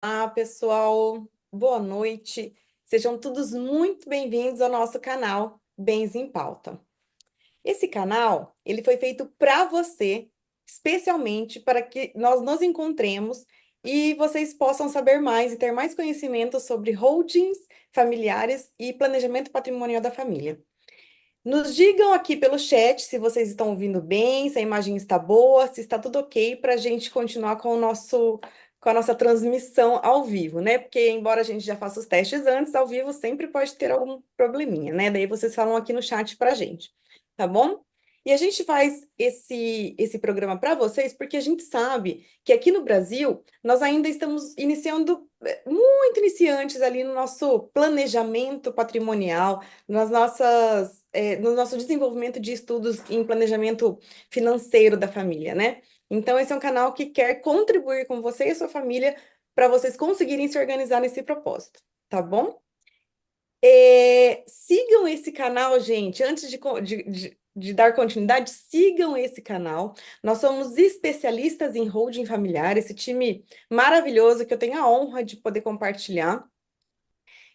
Olá, pessoal. Boa noite. Sejam todos muito bem-vindos ao nosso canal Bens em Pauta. Esse canal, ele foi feito para você, especialmente para que nós nos encontremos e vocês possam saber mais e ter mais conhecimento sobre holdings familiares e planejamento patrimonial da família. Nos digam aqui pelo chat se vocês estão ouvindo bem, se a imagem está boa, se está tudo ok para a gente continuar com a nossa transmissão ao vivo, né? Porque embora a gente já faça os testes antes, ao vivo sempre pode ter algum probleminha, né? Daí vocês falam aqui no chat para a gente, tá bom? E a gente faz esse programa para vocês porque a gente sabe que aqui no Brasil nós ainda estamos iniciando, muito iniciantes ali no nosso planejamento patrimonial, no nosso desenvolvimento de estudos em planejamento financeiro da família, né? Então, esse é um canal que quer contribuir com você e a sua família para vocês conseguirem se organizar nesse propósito, tá bom? Sigam esse canal, gente. Antes de dar continuidade, sigam esse canal. Nós somos especialistas em holding familiar, esse time maravilhoso que eu tenho a honra de poder compartilhar.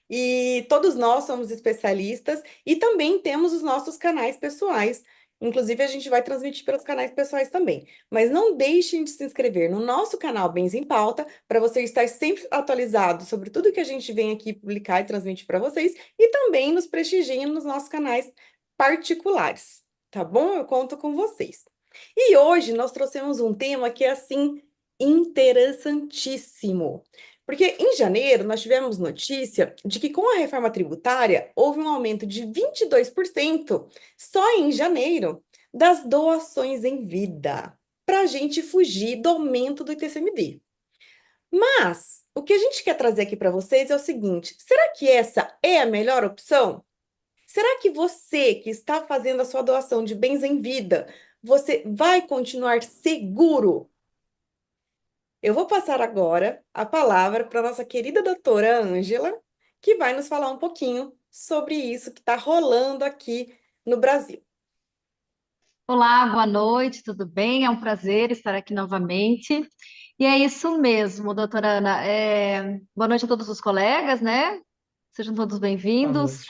E todos nós somos especialistas e também temos os nossos canais pessoais. Inclusive, a gente vai transmitir pelos canais pessoais também. Mas não deixem de se inscrever no nosso canal Bens em Pauta para você estar sempre atualizado sobre tudo que a gente vem aqui publicar e transmitir para vocês e também nos prestigiem nos nossos canais particulares, tá bom? Eu conto com vocês. E hoje nós trouxemos um tema que é assim interessantíssimo. Porque em janeiro nós tivemos notícia de que com a reforma tributária houve um aumento de 22% só em janeiro das doações em vida, para a gente fugir do aumento do ITCMD. Mas o que a gente quer trazer aqui para vocês é o seguinte: será que essa é a melhor opção? Será que você que está fazendo a sua doação de bens em vida, você vai continuar seguro? Eu vou passar agora a palavra para a nossa querida doutora Ângela, que vai nos falar um pouquinho sobre isso que está rolando aqui no Brasil. Olá, boa noite, tudo bem? É um prazer estar aqui novamente. E é isso mesmo, doutora Ana. Boa noite a todos os colegas, né? Sejam todos Boa bem-vindos.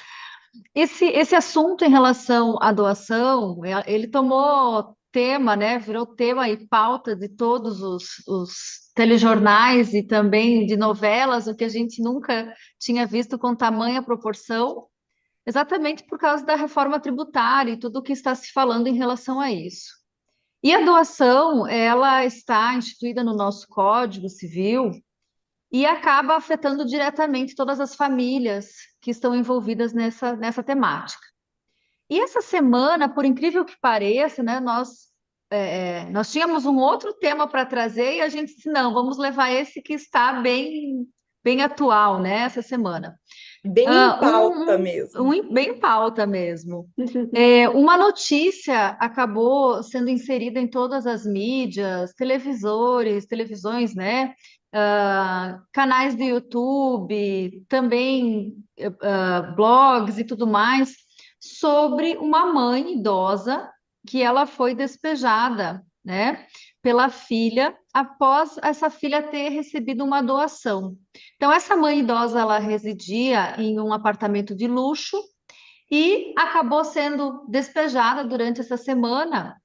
noite. Esse assunto em relação à doação, ele tomou tema, né? Virou tema e pauta de todos os telejornais e também de novelas, o que a gente nunca tinha visto com tamanha proporção. Exatamente por causa da reforma tributária e tudo o que está se falando em relação a isso. E a doação, ela está instituída no nosso Código Civil e acaba afetando diretamente todas as famílias que estão envolvidas nessa temática. E essa semana, por incrível que pareça, né, nós tínhamos um outro tema para trazer e a gente disse, não, vamos levar esse que está bem atual, né, essa semana. Bem em pauta mesmo. Bem em pauta mesmo. Uma notícia acabou sendo inserida em todas as mídias, televisões, né? Canais do YouTube, também blogs e tudo mais, sobre uma mãe idosa que ela foi despejada, né? Pela filha, após essa filha ter recebido uma doação. Então, essa mãe idosa, ela residia em um apartamento de luxo e acabou sendo despejada durante essa semana,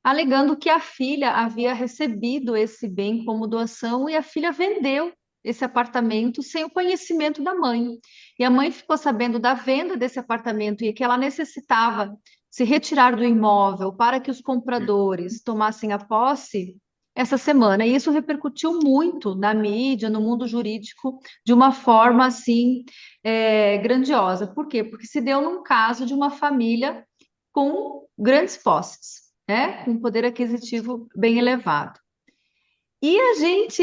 alegando que a filha havia recebido esse bem como doação e a filha vendeu esse apartamento sem o conhecimento da mãe. E a mãe ficou sabendo da venda desse apartamento e que ela necessitava se retirar do imóvel para que os compradores tomassem a posse essa semana. E isso repercutiu muito na mídia, no mundo jurídico, de uma forma assim grandiosa. Por quê? Porque se deu num caso de uma família com grandes posses, né? Com poder aquisitivo bem elevado. E a gente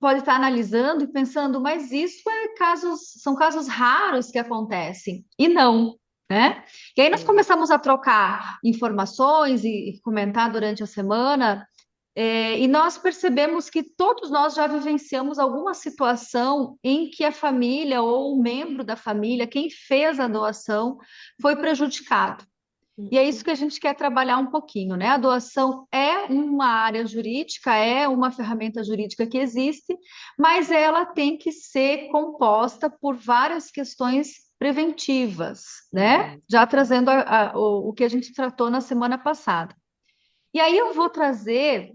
pode estar analisando e pensando, mas isso são casos raros que acontecem. E não, né? E aí nós Sim. começamos a trocar informações e comentar durante a semana, e nós percebemos que todos nós já vivenciamos alguma situação em que a família ou o membro da família, quem fez a doação, foi prejudicado. E é isso que a gente quer trabalhar um pouquinho, né? A doação é uma área jurídica, é uma ferramenta jurídica que existe, mas ela tem que ser composta por várias questões preventivas, né? Uhum. Já trazendo o que a gente tratou na semana passada. E aí eu vou trazer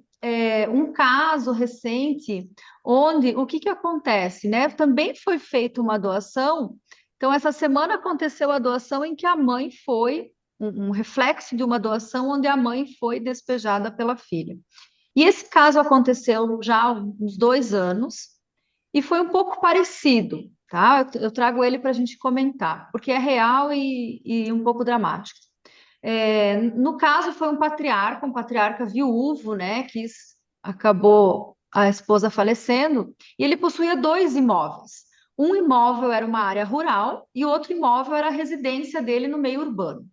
um caso recente onde o que que acontece, né? Também foi feita uma doação. Então, essa semana aconteceu a doação em que a mãe foi, um reflexo de uma doação onde a mãe foi despejada pela filha. E esse caso aconteceu já há uns 2 anos e foi um pouco parecido, tá? Eu trago ele para a gente comentar, porque é real e um pouco dramático. No caso, foi um patriarca viúvo, né, que acabou a esposa falecendo, e ele possuía 2 imóveis. Um imóvel era uma área rural e outro imóvel era a residência dele no meio urbano.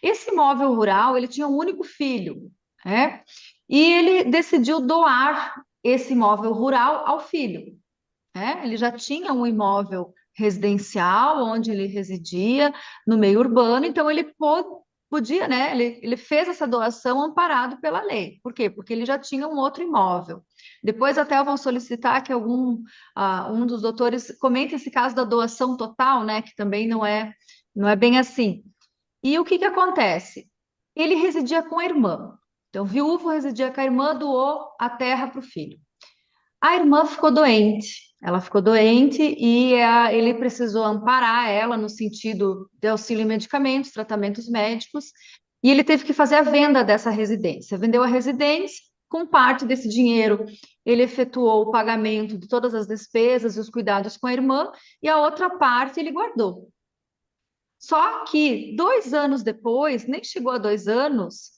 Esse imóvel rural, ele tinha um único filho, né? E ele decidiu doar esse imóvel rural ao filho, né? Ele já tinha um imóvel residencial onde ele residia no meio urbano, então ele podia, né? Ele fez essa doação amparado pela lei. Por quê? Porque ele já tinha um outro imóvel. Depois até eu vou solicitar que um dos doutores comente esse caso da doação total, né? Que também não é bem assim. E o que que acontece? Ele residia com a irmã. Então, o viúvo residia com a irmã, doou a terra para o filho. A irmã ficou doente. Ela ficou doente e ele precisou amparar ela no sentido de auxílio em medicamentos, tratamentos médicos, e ele teve que fazer a venda dessa residência. Vendeu a residência, com parte desse dinheiro, ele efetuou o pagamento de todas as despesas e os cuidados com a irmã, e a outra parte ele guardou. Só que 2 anos depois, nem chegou a 2 anos,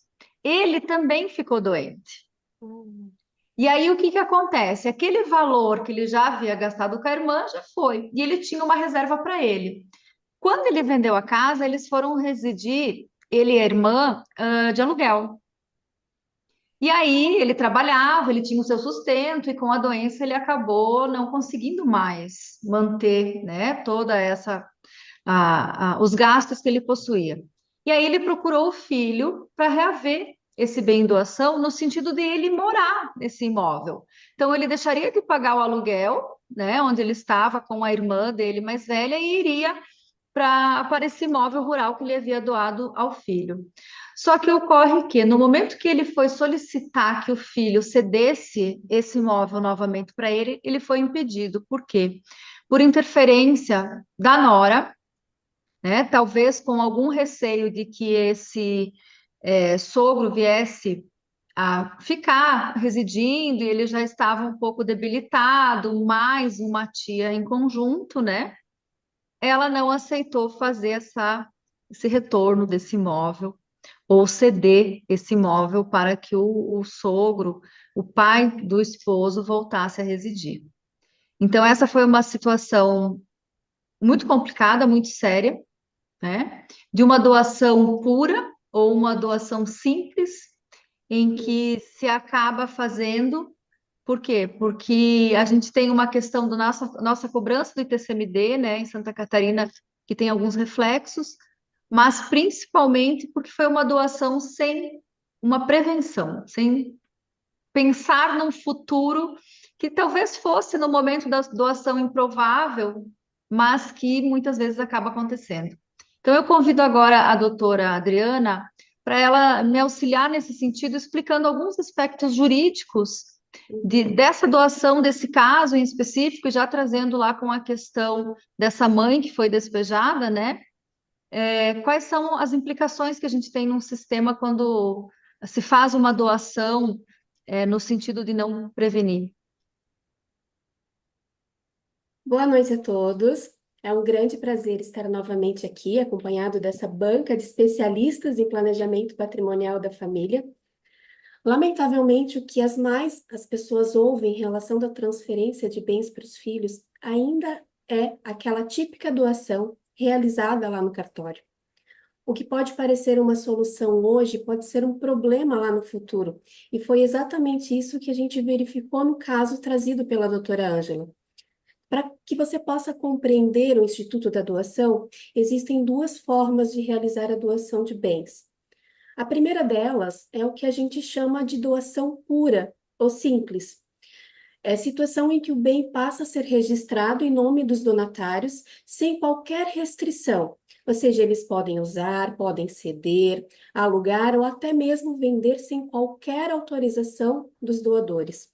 ele também ficou doente. Hum. E aí o que que acontece? Aquele valor que ele já havia gastado com a irmã já foi, e ele tinha uma reserva para ele. Quando ele vendeu a casa, eles foram residir, ele e a irmã, de aluguel. E aí ele trabalhava, ele tinha o seu sustento, e com a doença ele acabou não conseguindo mais manter, né, toda essa os gastos que ele possuía. E aí ele procurou o filho para reaver esse bem doação no sentido de ele morar nesse imóvel. Então ele deixaria de pagar o aluguel, né, onde ele estava com a irmã dele mais velha e iria para esse imóvel rural que ele havia doado ao filho. Só que ocorre que, no momento que ele foi solicitar que o filho cedesse esse imóvel novamente para ele, ele foi impedido. Por quê? Por interferência da nora, né? Talvez com algum receio de que esse sogro viesse a ficar residindo e ele já estava um pouco debilitado, mais uma tia em conjunto, né? Ela não aceitou fazer esse retorno desse imóvel ou ceder esse imóvel para que o sogro, o pai do esposo, voltasse a residir. Então, essa foi uma situação muito complicada, muito séria, né? De uma doação pura ou uma doação simples, em que se acaba fazendo. Por quê? Porque a gente tem uma questão da nossa cobrança do ITCMD, né, em Santa Catarina, que tem alguns reflexos, mas principalmente porque foi uma doação sem uma prevenção, sem pensar num futuro que talvez fosse no momento da doação improvável, mas que muitas vezes acaba acontecendo. Então, eu convido agora a doutora Adriana para ela me auxiliar nesse sentido, explicando alguns aspectos jurídicos dessa doação, desse caso em específico, já trazendo lá com a questão dessa mãe que foi despejada, né? Quais são as implicações que a gente tem num sistema quando se faz uma doação, no sentido de não prevenir? Boa noite a todos. É um grande prazer estar novamente aqui, acompanhado dessa banca de especialistas em planejamento patrimonial da família. Lamentavelmente, o que as pessoas ouvem em relação da transferência de bens para os filhos ainda é aquela típica doação realizada lá no cartório. O que pode parecer uma solução hoje pode ser um problema lá no futuro, e foi exatamente isso que a gente verificou no caso trazido pela doutora Ângela. Para que você possa compreender o Instituto da Doação, existem duas formas de realizar a doação de bens. A primeira delas é o que a gente chama de doação pura ou simples. É a situação em que o bem passa a ser registrado em nome dos donatários sem qualquer restrição. Ou seja, eles podem usar, podem ceder, alugar ou até mesmo vender sem qualquer autorização dos doadores.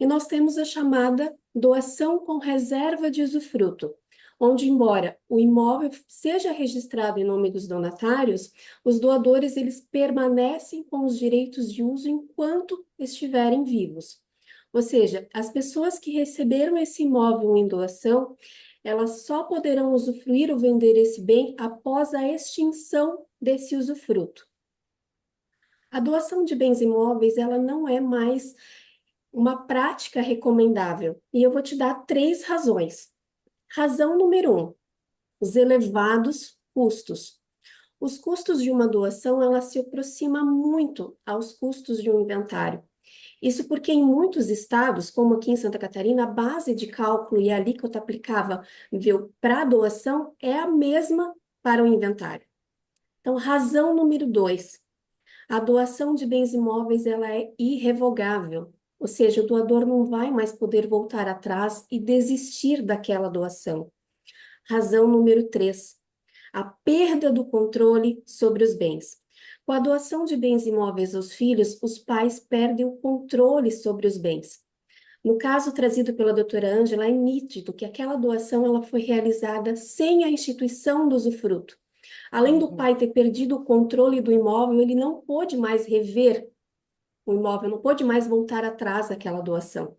E nós temos a chamada doação com reserva de usufruto, onde, embora o imóvel seja registrado em nome dos donatários, os doadores eles permanecem com os direitos de uso enquanto estiverem vivos. Ou seja, as pessoas que receberam esse imóvel em doação, elas só poderão usufruir ou vender esse bem após a extinção desse usufruto. A doação de bens imóveis, ela não é mais uma prática recomendável. E eu vou te dar 3 razões. Razão número 1, os elevados custos. Os custos de uma doação, ela se aproxima muito aos custos de um inventário. Isso porque em muitos estados, como aqui em Santa Catarina, a base de cálculo e a alíquota aplicável para a doação é a mesma para o inventário. Então, razão número 2, a doação de bens imóveis ela é irrevogável, ou seja, o doador não vai mais poder voltar atrás e desistir daquela doação. Razão número 3, a perda do controle sobre os bens. Com a doação de bens imóveis aos filhos, os pais perdem o controle sobre os bens. No caso trazido pela doutora Ângela, é nítido que aquela doação ela foi realizada sem a instituição do usufruto. Além do pai ter perdido o controle do imóvel, ele não pôde mais rever o imóvel, não pôde mais voltar atrás daquela doação.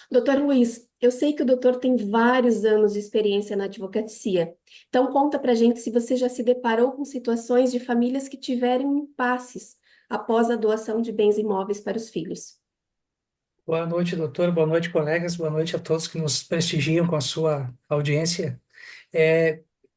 Doutor Luiz, eu sei que o doutor tem vários anos de experiência na advocacia. Então, conta pra gente se você já se deparou com situações de famílias que tiveram impasses após a doação de bens imóveis para os filhos. Boa noite, doutor. Boa noite, colegas. Boa noite a todos que nos prestigiam com a sua audiência.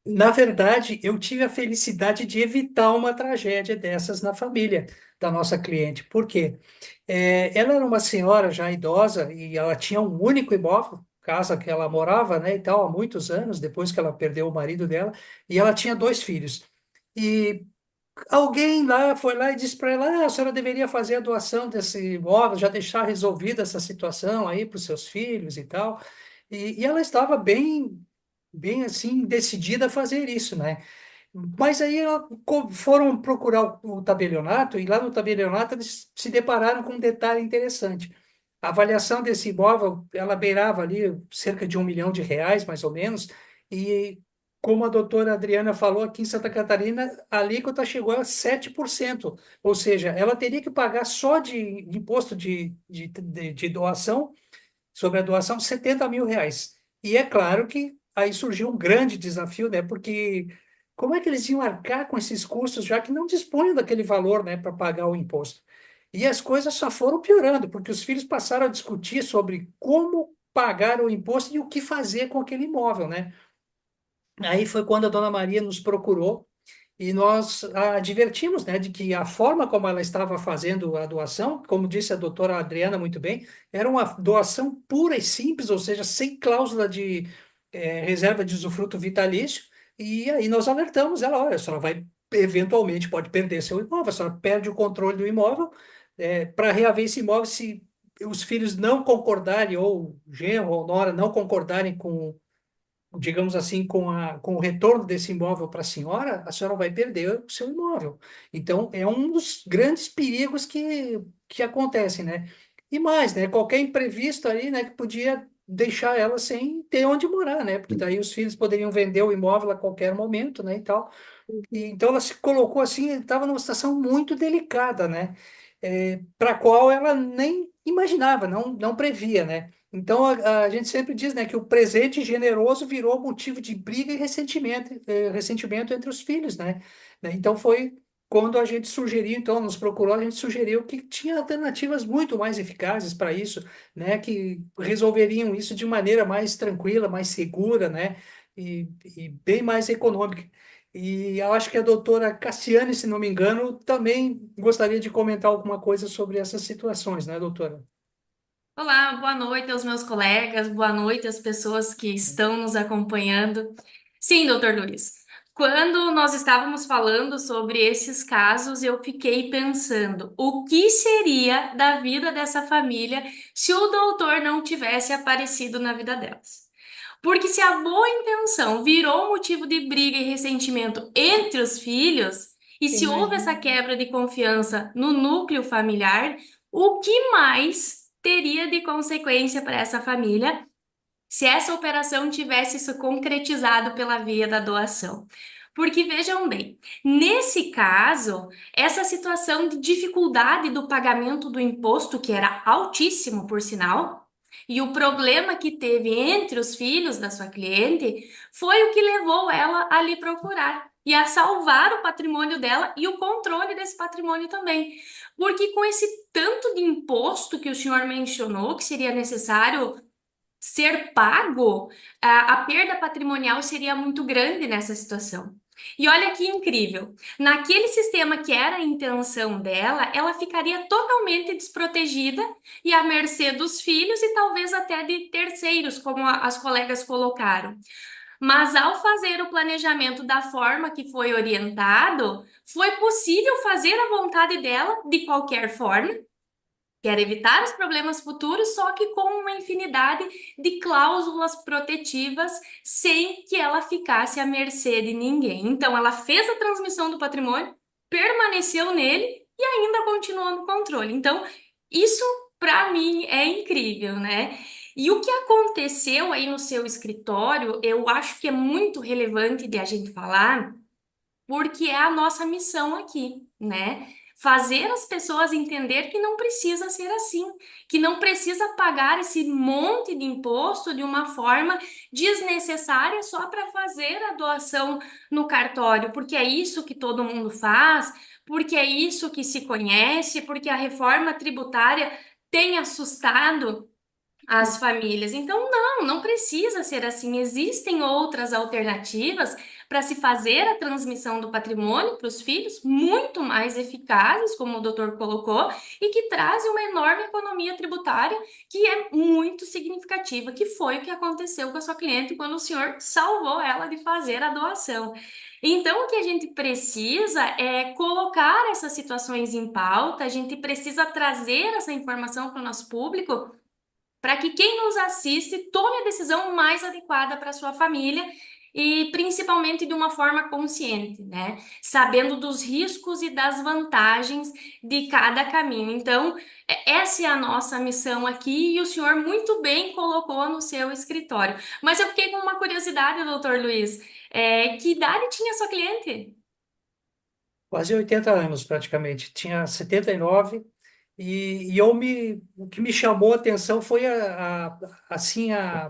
Na verdade, eu tive a felicidade de evitar uma tragédia dessas na família da nossa cliente. Por quê? Ela era uma senhora já idosa e ela tinha um único imóvel, casa que ela morava, né, e tal, há muitos anos, depois que ela perdeu o marido dela, e ela tinha 2 filhos. E alguém lá foi lá e disse para ela: a senhora deveria fazer a doação desse imóvel, já deixar resolvida essa situação aí para os seus filhos e tal. E ela estava bem assim, decidida a fazer isso, né? Mas aí foram procurar o tabelionato, e lá no tabelionato eles se depararam com um detalhe interessante. A avaliação desse imóvel, ela beirava ali cerca de R$ 1 milhão, mais ou menos, e como a doutora Adriana falou, aqui em Santa Catarina, a alíquota chegou a 7%, ou seja, ela teria que pagar só de imposto de doação, sobre a doação, R$ 70 mil. E é claro que aí surgiu um grande desafio, né? Porque como é que eles iam arcar com esses custos, já que não dispunham daquele valor, né, para pagar o imposto? E as coisas só foram piorando, porque os filhos passaram a discutir sobre como pagar o imposto e o que fazer com aquele imóvel, né? Aí foi quando a dona Maria nos procurou e nós a advertimos, né, de que a forma como ela estava fazendo a doação, como disse a doutora Adriana muito bem, era uma doação pura e simples, ou seja, sem cláusula de reserva de usufruto vitalício. E aí nós alertamos ela: olha, a senhora vai, eventualmente, pode perder seu imóvel, a senhora perde o controle do imóvel, para reaver esse imóvel, se os filhos não concordarem, ou o genro ou nora não concordarem com, digamos assim, com o retorno desse imóvel para a senhora vai perder o seu imóvel. Então, é um dos grandes perigos que acontecem, né? E mais, né? Qualquer imprevisto ali, né, que podia deixar ela sem ter onde morar, né? Porque daí os filhos poderiam vender o imóvel a qualquer momento, né, e tal. E então ela se colocou assim, estava numa situação muito delicada, né? Para a qual ela nem imaginava, não previa, né? Então a gente sempre diz, né, que o presente generoso virou motivo de briga e ressentimento entre os filhos, né? Então foi quando a gente sugeriu, então nos procurou, a gente sugeriu que tinha alternativas muito mais eficazes para isso, né? Que resolveriam isso de maneira mais tranquila, mais segura, né? E bem mais econômica. E eu acho que a doutora Cassiane, se não me engano, também gostaria de comentar alguma coisa sobre essas situações, né, doutora? Olá, boa noite aos meus colegas, boa noite às pessoas que estão nos acompanhando. Sim, doutor Luiz, Quando nós estávamos falando sobre esses casos, eu fiquei pensando o que seria da vida dessa família se o doutor não tivesse aparecido na vida delas. Porque se a boa intenção virou motivo de briga e ressentimento entre os filhos, e se houve essa Imagina. quebra de confiança no núcleo familiar, o que mais teria de consequência para essa família se essa operação tivesse se concretizado pela via da doação? Porque vejam bem, nesse caso, essa situação de dificuldade do pagamento do imposto, que era altíssimo, por sinal, e o problema que teve entre os filhos da sua cliente, foi o que levou ela a lhe procurar e a salvar o patrimônio dela e o controle desse patrimônio também. Porque com esse tanto de imposto que o senhor mencionou, que seria necessário ser pago, a perda patrimonial seria muito grande nessa situação. E olha que incrível, naquele sistema que era a intenção dela, ela ficaria totalmente desprotegida e à mercê dos filhos e talvez até de terceiros, como as colegas colocaram. Mas ao fazer o planejamento da forma que foi orientado, foi possível fazer a vontade dela de qualquer forma, quer evitar os problemas futuros, só que com uma infinidade de cláusulas protetivas, sem que ela ficasse à mercê de ninguém. Então, ela fez a transmissão do patrimônio, permaneceu nele e ainda continuou no controle. Então, isso para mim é incrível, né? E o que aconteceu aí no seu escritório, eu acho que é muito relevante de a gente falar porque é a nossa missão aqui, né? Fazer as pessoas entender que não precisa ser assim, que não precisa pagar esse monte de imposto de uma forma desnecessária só para fazer a doação no cartório, porque é isso que todo mundo faz, porque é isso que se conhece, porque a reforma tributária tem assustado as famílias. Então, não precisa ser assim. Existem outras alternativas para se fazer a transmissão do patrimônio para os filhos, muito mais eficazes, como o doutor colocou, e que trazem uma enorme economia tributária que é muito significativa, que foi o que aconteceu com a sua cliente quando o senhor salvou ela de fazer a doação. Então, o que a gente precisa é colocar essas situações em pauta, a gente precisa trazer essa informação para o nosso público para que quem nos assiste tome a decisão mais adequada para a sua família e principalmente de uma forma consciente, né? Sabendo dos riscos e das vantagens de cada caminho. Então, essa é a nossa missão aqui e o senhor muito bem colocou no seu escritório. Mas eu fiquei com uma curiosidade, doutor Luiz. Que idade tinha sua cliente? Quase 80 anos, praticamente. Tinha 79 e o que me chamou a atenção foi assim, como é que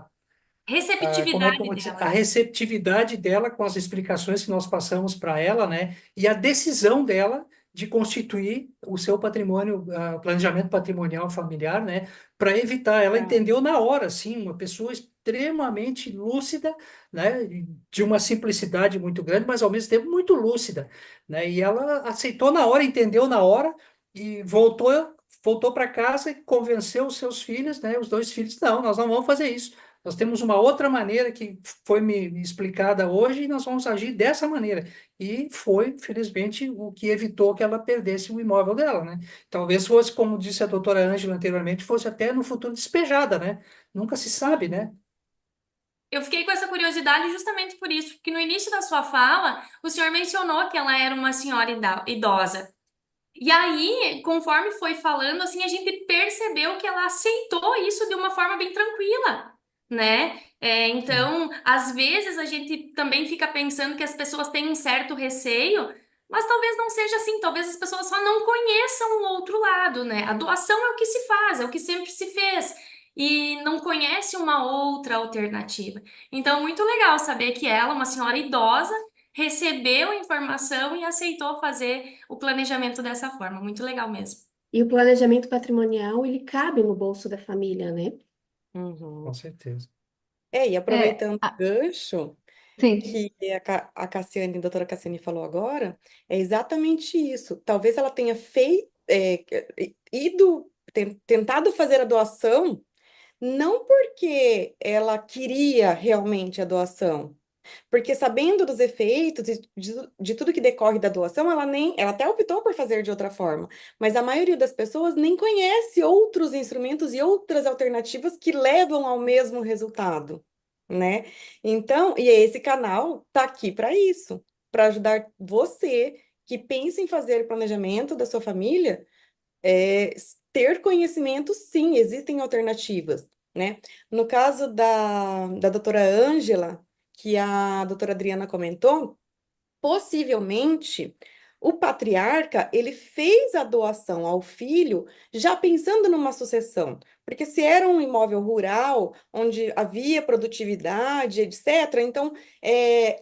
eu Receptividade vou dizer, a dela. receptividade dela com as explicações que nós passamos para ela, né? E a decisão dela de constituir o seu patrimônio, planejamento patrimonial familiar, né? Para evitar, ela Tá. entendeu na hora, assim, uma pessoa extremamente lúcida, né? De uma simplicidade muito grande, mas ao mesmo tempo muito lúcida, né? E ela aceitou na hora, entendeu na hora e voltou para casa e convenceu os seus filhos, né? Os dois filhos, não, nós não vamos fazer isso. Nós temos uma outra maneira que foi me explicada hoje e nós vamos agir dessa maneira. E foi, felizmente, o que evitou que ela perdesse o imóvel dela, né? Talvez fosse, como disse a doutora Ângela anteriormente, fosse até no futuro despejada, né? Nunca se sabe, né? Eu fiquei com essa curiosidade justamente por isso, porque no início da sua fala, o senhor mencionou que ela era uma senhora idosa. E aí, conforme foi falando, assim, a gente percebeu que ela aceitou isso de uma forma bem tranquila, né? Sim. Então, às vezes a gente também fica pensando que as pessoas têm um certo receio, mas talvez não seja assim, talvez as pessoas só não conheçam o outro lado, né? A doação é o que se faz, é o que sempre se fez. E não conhece uma outra alternativa. Então, muito legal saber que ela, uma senhora idosa, recebeu a informação e aceitou fazer o planejamento dessa forma. Muito legal mesmo. E o planejamento patrimonial, ele cabe no bolso da família, né? Com Uhum. certeza. E É, aproveitando o gancho sim. que a Cassiane, a doutora Cassiane falou agora, é exatamente isso. Talvez ela tenha tentado fazer a doação, não porque ela queria realmente a doação, Porque sabendo dos efeitos e de tudo que decorre da doação, ela até optou por fazer de outra forma, mas a maioria das pessoas nem conhece outros instrumentos e outras alternativas que levam ao mesmo resultado, né? Então, e esse canal tá aqui para isso, para ajudar você que pensa em fazer planejamento da sua família, é, ter conhecimento, sim, existem alternativas, né? No caso da doutora Ângela, que a doutora Adriana comentou, possivelmente o patriarca ele fez a doação ao filho já pensando numa sucessão, porque se era um imóvel rural onde havia produtividade, etc., então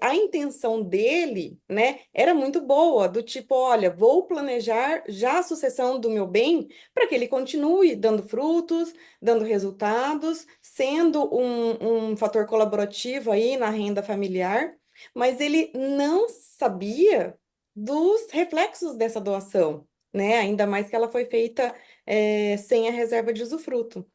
a intenção dele, né, era muito boa, do tipo, olha, vou planejar já a sucessão do meu bem para que ele continue dando frutos, dando resultados, sendo um fator colaborativo aí na renda familiar, mas ele não sabia dos reflexos dessa doação, né? Ainda mais que ela foi feita sem a reserva de usufruto.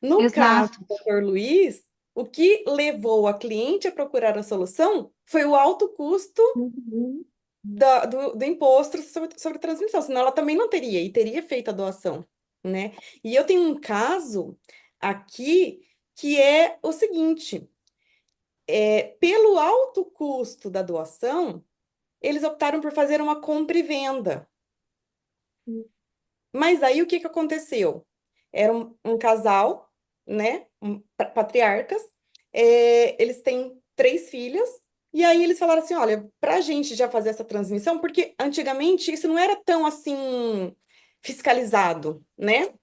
No caso Exato. do Dr. Luiz, o que levou a cliente a procurar a solução foi o alto custo Uhum. do imposto sobre transmissão, senão ela também não teria, e teria feito a doação, né? E eu tenho um caso aqui que é o seguinte: pelo alto custo da doação, eles optaram por fazer uma compra e venda. Mas aí o que que aconteceu? Era um casal, né? Patriarcas. Eles têm 3 filhas. E aí eles falaram assim: olha, para a gente já fazer essa transmissão, porque antigamente isso não era tão assim fiscalizado, né?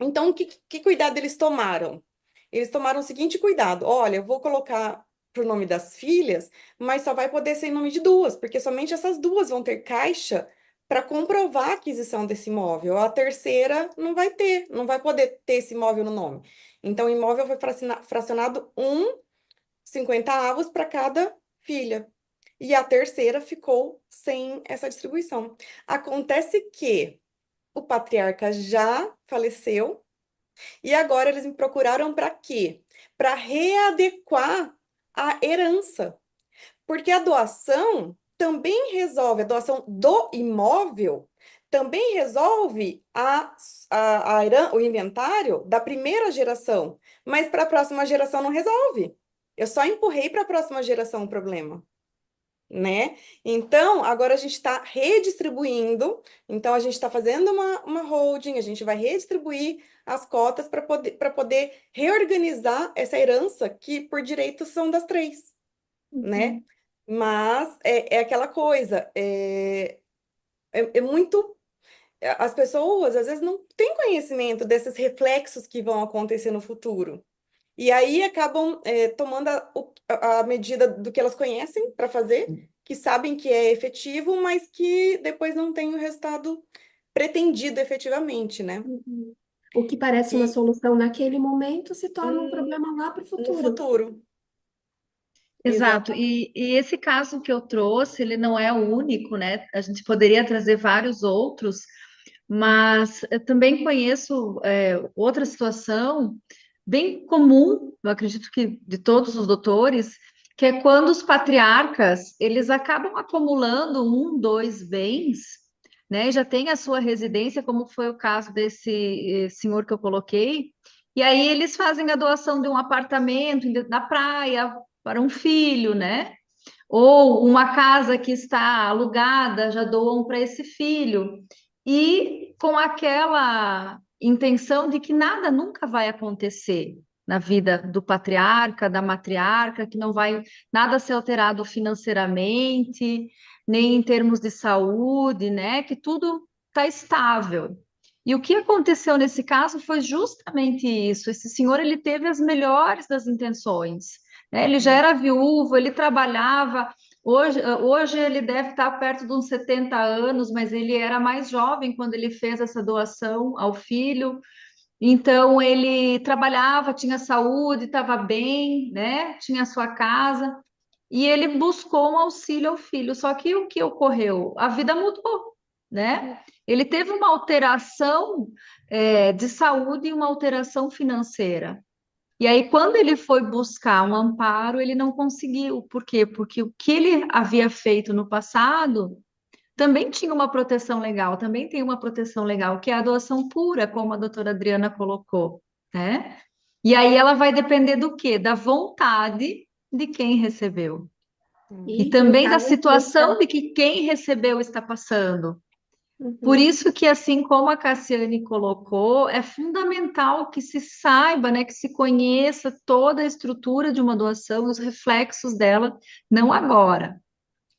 Então, que cuidado eles tomaram? Eles tomaram o seguinte cuidado: olha, eu vou colocar pro nome das filhas, mas só vai poder ser em nome de duas, porque somente essas duas vão ter caixa para comprovar a aquisição desse imóvel. A terceira não vai ter, não vai poder ter esse imóvel no nome. Então, o imóvel foi fracionado 50 avos para cada filha. E a terceira ficou sem essa distribuição. Acontece que o patriarca já faleceu e agora eles me procuraram para quê? Para readequar a herança. Porque a doação também resolve, a doação do imóvel também resolve o inventário da primeira geração, mas para a próxima geração não resolve. Eu só empurrei para a próxima geração o problema, né? Então, agora a gente está redistribuindo, então a gente está fazendo uma holding, a gente vai redistribuir as cotas para poder reorganizar essa herança que, por direito, são das 3, né? Uhum. Mas é aquela coisa, é muito. As pessoas às vezes não têm conhecimento desses reflexos que vão acontecer no futuro. E aí acabam tomando a medida do que elas conhecem para fazer, que sabem que é efetivo, mas que depois não tem o resultado pretendido efetivamente, né? Uhum. O que parece uma E solução naquele momento se torna um hum, problema lá para o no futuro. futuro, Exato, exatamente. e esse caso que eu trouxe, ele não é o único, né? A gente poderia trazer vários outros, mas eu também conheço outra situação bem comum, eu acredito que de todos os doutores, que é quando os patriarcas, eles acabam acumulando um, dois bens, né? Já tem a sua residência, como foi o caso desse senhor que eu coloquei, e aí eles fazem a doação de um apartamento na praia, para um filho, né? Ou uma casa que está alugada, já doam para esse filho. E com aquela intenção de que nada nunca vai acontecer na vida do patriarca, da matriarca, que não vai nada ser alterado financeiramente, nem em termos de saúde, né? Que tudo está estável. E o que aconteceu nesse caso foi justamente isso. Esse senhor ele teve as melhores das intenções, né? Ele já Hum. era viúvo, ele trabalhava. Hoje ele deve estar perto de uns 70 anos, mas ele era mais jovem quando ele fez essa doação ao filho. Então ele trabalhava, tinha saúde, estava bem, né? Tinha a sua casa. E ele buscou um auxílio ao filho. Só que o que ocorreu? A vida mudou, né? Ele teve uma alteração, de saúde e uma alteração financeira. E aí, quando ele foi buscar um amparo, ele não conseguiu. Por quê? Porque o que ele havia feito no passado também tinha uma proteção legal, também tem uma proteção legal, que é a doação pura, como a doutora Adriana colocou, né? E aí ela vai depender do quê? Da vontade de quem recebeu. E E no também da caso situação especial. de que quem recebeu está passando. Por Uhum. isso que, assim como a Cassiane colocou, é fundamental que se saiba, né, que se conheça toda a estrutura de uma doação, os reflexos dela, não agora,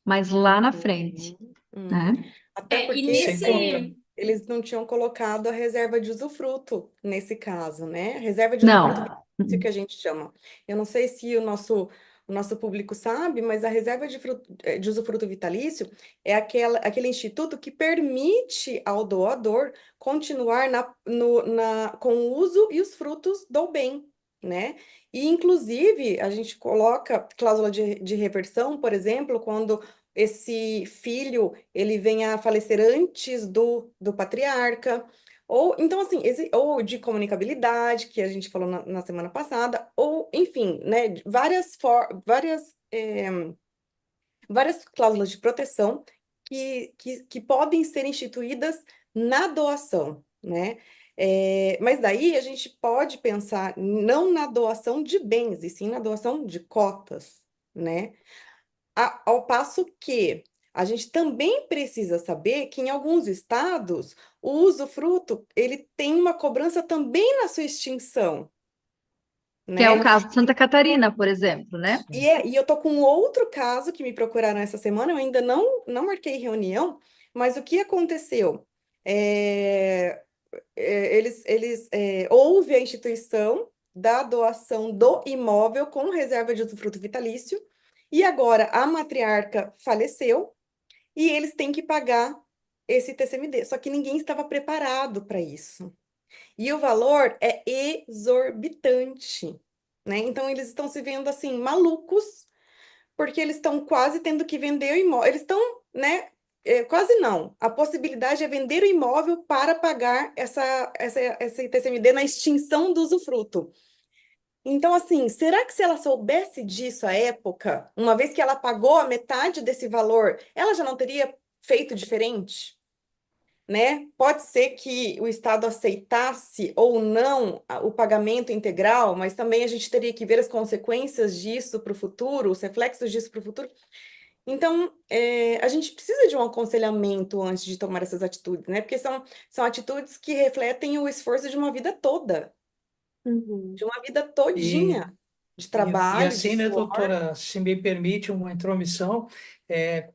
mas lá na frente, Uhum. né? Até E porque, Sem conta. nesse. eles não tinham colocado a reserva de usufruto nesse caso, né? Reserva de usufruto Não. vitalício que a gente chama. Eu não sei se o nosso público sabe, mas a reserva de usufruto vitalício é aquele instituto que permite ao doador continuar com o uso e os frutos do bem, né? E, inclusive, a gente coloca cláusula de reversão, por exemplo, quando esse filho ele venha a falecer antes do patriarca, ou então assim, ou de comunicabilidade, que a gente falou na semana passada, ou enfim, né, várias cláusulas de proteção que podem ser instituídas na doação, né? Mas daí a gente pode pensar não na doação de bens, e sim na doação de cotas, né? Ao passo que a gente também precisa saber que em alguns estados o usufruto ele tem uma cobrança também na sua extinção, Que é o né? caso de Santa Catarina, por exemplo, né? E eu tô com outro caso que me procuraram essa semana, eu ainda não marquei reunião, mas o que aconteceu? É, houve a instituição da doação do imóvel com reserva de usufruto vitalício, e agora a matriarca faleceu, e eles têm que pagar esse TCMD. Só que ninguém estava preparado para isso. E o valor é exorbitante, né? Então eles estão se vendo assim malucos, porque eles estão quase tendo que vender o imóvel. Eles estão, né? Quase não. A possibilidade é vender o imóvel para pagar esse TCMD na extinção do usufruto. Então, assim, será que se ela soubesse disso à época, uma vez que ela pagou a metade desse valor, ela já não teria feito diferente? Né? Pode ser que o Estado aceitasse ou não o pagamento integral, mas também a gente teria que ver as consequências disso para o futuro, os reflexos disso para o futuro. Então, a gente precisa de um aconselhamento antes de tomar essas atitudes, né? Porque são atitudes que refletem o esforço de uma vida toda, Uhum. de uma vida E, todinha de e trabalho, de assim, né, suor. doutora, se me permite uma intromissão,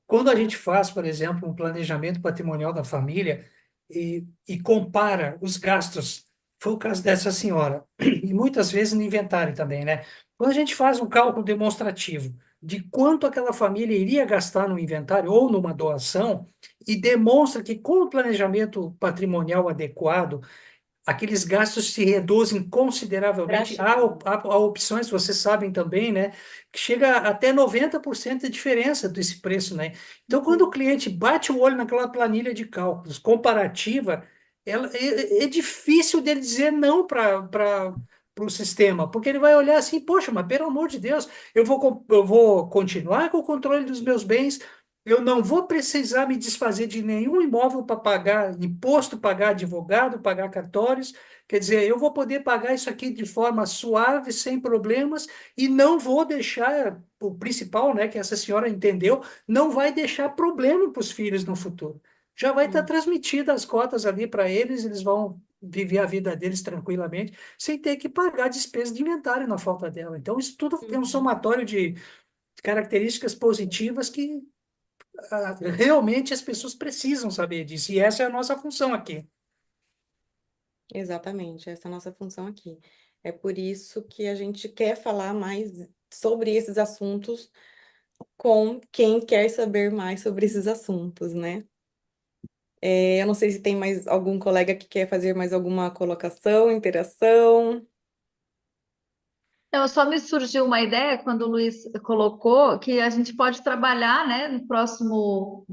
quando a gente faz, por exemplo, um planejamento patrimonial da família e compara os gastos, foi o caso dessa senhora, e muitas vezes no inventário também, né? Quando a gente faz um cálculo demonstrativo de quanto aquela família iria gastar no inventário ou numa doação, e demonstra que com o planejamento patrimonial adequado, aqueles gastos se reduzem consideravelmente. Há opções, vocês sabem também, né, que chega até 90% de diferença desse preço, né? Então, quando o cliente bate o olho naquela planilha de cálculos comparativa, é difícil dele dizer não para o sistema, porque ele vai olhar assim, poxa, mas pelo amor de Deus, eu vou continuar com o controle dos meus bens, eu não vou precisar me desfazer de nenhum imóvel para pagar imposto, pagar advogado, pagar cartórios. Quer dizer, eu vou poder pagar isso aqui de forma suave, sem problemas, e não vou deixar, o principal, né, que essa senhora entendeu, não vai deixar problema para os filhos no futuro. Já vai estar transmitida as cotas ali para eles, eles vão viver a vida deles tranquilamente, sem ter que pagar despesa de inventário na falta dela. Então, isso tudo é um somatório de características positivas que realmente as pessoas precisam saber disso, e essa é a nossa função aqui. Exatamente, essa é a nossa função aqui. É por isso que a gente quer falar mais sobre esses assuntos com quem quer saber mais sobre esses assuntos, né? Eu não sei se tem mais algum colega que quer fazer mais alguma colocação, interação. Então, só me surgiu uma ideia quando o Luiz colocou que a gente pode trabalhar, né, no próximo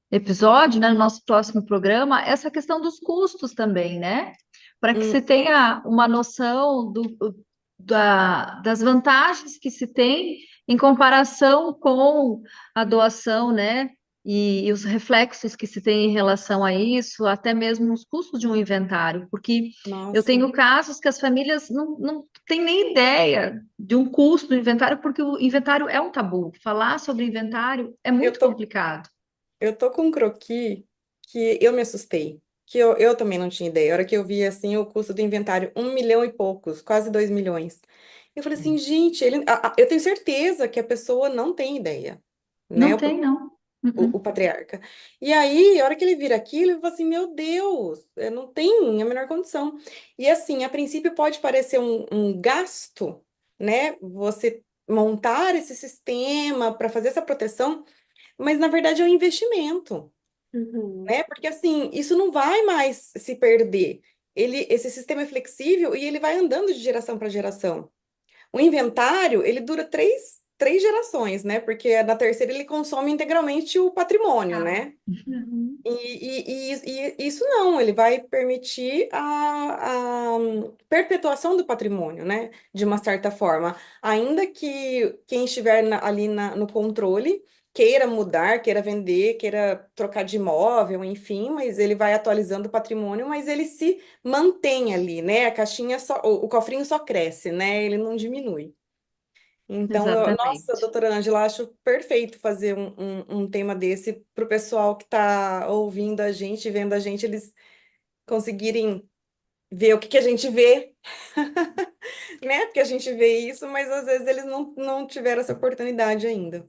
episódio, né, no nosso próximo programa, essa questão dos custos também, né? Para que Hum, se tenha uma noção das vantagens que se tem em comparação com a doação, né? E os reflexos que se tem em relação a isso, até mesmo os custos de um inventário, porque eu Nossa, tenho casos que as famílias não têm nem ideia de um custo do inventário, porque o inventário é um tabu. Falar sobre inventário é eu muito tô, complicado. eu tô com um croquis que eu me assustei, que eu também não tinha ideia. A hora que eu vi, assim, o custo do inventário, 1 milhão e poucos, quase 2 milhões. Eu falei assim, gente, eu tenho certeza que a pessoa não tem ideia, né? Não tem, não. O patriarca. E aí, a hora que ele vira aquilo, ele fala assim: Meu Deus, não tem a menor condição. E assim, a princípio pode parecer um gasto, né? Você montar esse sistema para fazer essa proteção, mas na verdade é um investimento, Uhum. né? Porque assim, isso não vai mais se perder. Esse sistema é flexível e ele vai andando de geração para geração. O inventário, ele dura três gerações, né? Porque na terceira ele consome integralmente o patrimônio, Tá. né? Uhum. E isso não, ele vai permitir a perpetuação do patrimônio, né? De uma certa forma. Ainda que quem estiver ali no controle queira mudar, queira vender, queira trocar de imóvel, enfim, mas ele vai atualizando o patrimônio, mas ele se mantém ali, né? A caixinha só, o cofrinho só cresce, né? Ele não diminui. Então, nossa, Exatamente. doutora Ângela, acho perfeito fazer um tema desse para o pessoal que está ouvindo a gente, vendo a gente, eles conseguirem ver o que que a gente vê, né? Porque a gente vê isso, mas às vezes eles não tiveram essa oportunidade ainda.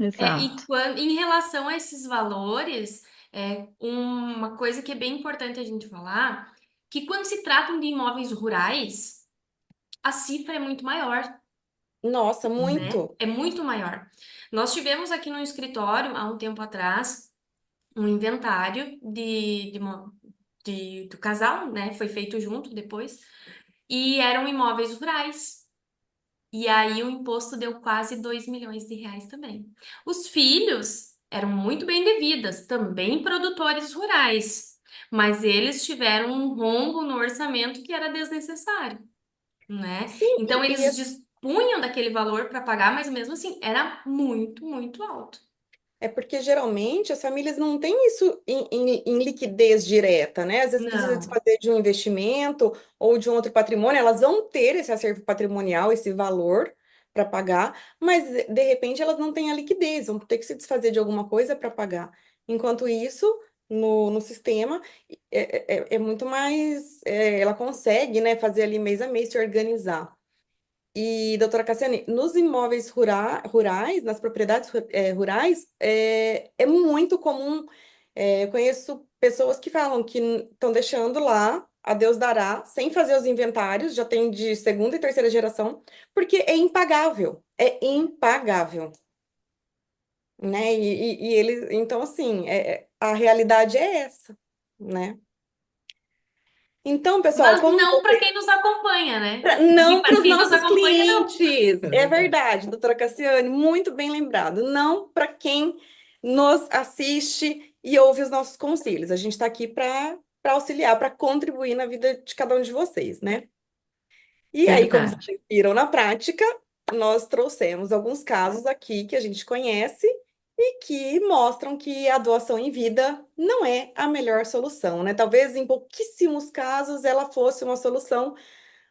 Exato. Em relação a esses valores, uma coisa que é bem importante a gente falar, que quando se tratam de imóveis rurais, a cifra é muito maior, Nossa, né? muito. É muito maior. Nós tivemos aqui no escritório, há um tempo atrás, um inventário do casal, né? Foi feito junto depois, e eram imóveis rurais. E aí o imposto deu quase 2 milhões de reais também. Os filhos eram muito bem de vidas, também produtores rurais, mas eles tiveram um rombo no orçamento que era desnecessário, né? Sim, Então eles dispunham daquele valor para pagar, mas mesmo assim era muito, muito alto. é porque geralmente as famílias não têm isso em liquidez direta, né? Às vezes precisa Não. desfazer de um investimento ou de um outro patrimônio, elas vão ter esse acervo patrimonial, esse valor para pagar, mas de repente elas não têm a liquidez, vão ter que se desfazer de alguma coisa para pagar. Enquanto isso, no sistema, é muito mais. Ela consegue, né, fazer ali mês a mês, se organizar. E, doutora Cassiane, nos imóveis rurais, nas propriedades rurais, é muito comum. Eu conheço pessoas que falam que estão deixando lá, a Deus dará, sem fazer os inventários, já tem de segunda e terceira geração, porque é impagável. É impagável, né? E eles, então, assim, a realidade é essa, né? Então, pessoal, Mas como não para quem nos acompanha, né? Porque Não para para os quem nos nossos acompanha, não. clientes. É É verdade. verdade, doutora Cassiane, muito bem lembrado. Não para quem nos assiste e ouve os nossos conselhos. A gente está aqui para auxiliar, para contribuir na vida de cada um de vocês, né? E aí, como Verdade. vocês viram na prática, nós trouxemos alguns casos aqui que a gente conhece e que mostram que a doação em vida não é a melhor solução, né? Talvez em pouquíssimos casos ela fosse uma solução,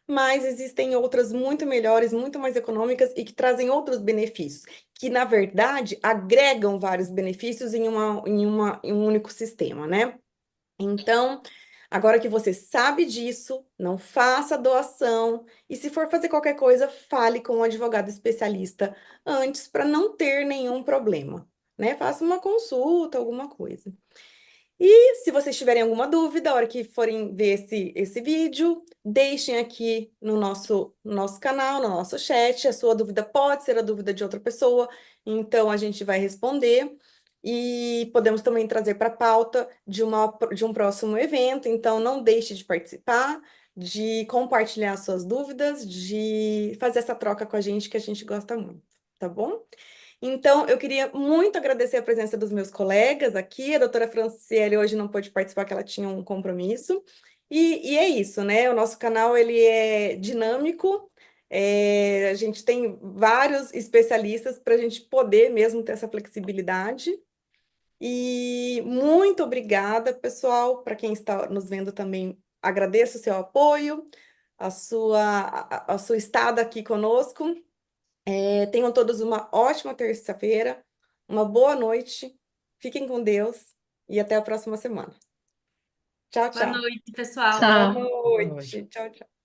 mas existem outras muito melhores, muito mais econômicas e que trazem outros benefícios, que na verdade agregam vários benefícios em um único sistema, né? Então, agora que você sabe disso, não faça doação e se for fazer qualquer coisa, fale com um advogado especialista antes para não ter nenhum problema, né? Faça uma consulta, alguma coisa. E se vocês tiverem alguma dúvida, a hora que forem ver esse vídeo, deixem aqui no nosso canal, no nosso chat. A sua dúvida pode ser a dúvida de outra pessoa, então a gente vai responder. E podemos também trazer para a pauta de um próximo evento. Então, não deixe de participar, de compartilhar suas dúvidas, de fazer essa troca com a gente, que a gente gosta muito, tá bom? Então, eu queria muito agradecer a presença dos meus colegas aqui. A doutora Franciele hoje não pôde participar, que ela tinha um compromisso. E é isso, né? O nosso canal, ele é dinâmico. A gente tem vários especialistas para a gente poder mesmo ter essa flexibilidade. E muito obrigada, pessoal, para quem está nos vendo também. Agradeço o seu apoio, a sua estada aqui conosco. Tenham todos uma ótima terça-feira, uma boa noite, fiquem com Deus e até a próxima semana. Tchau, Boa tchau. noite, pessoal. Boa Tchau. Boa noite. noite. Tchau, tchau.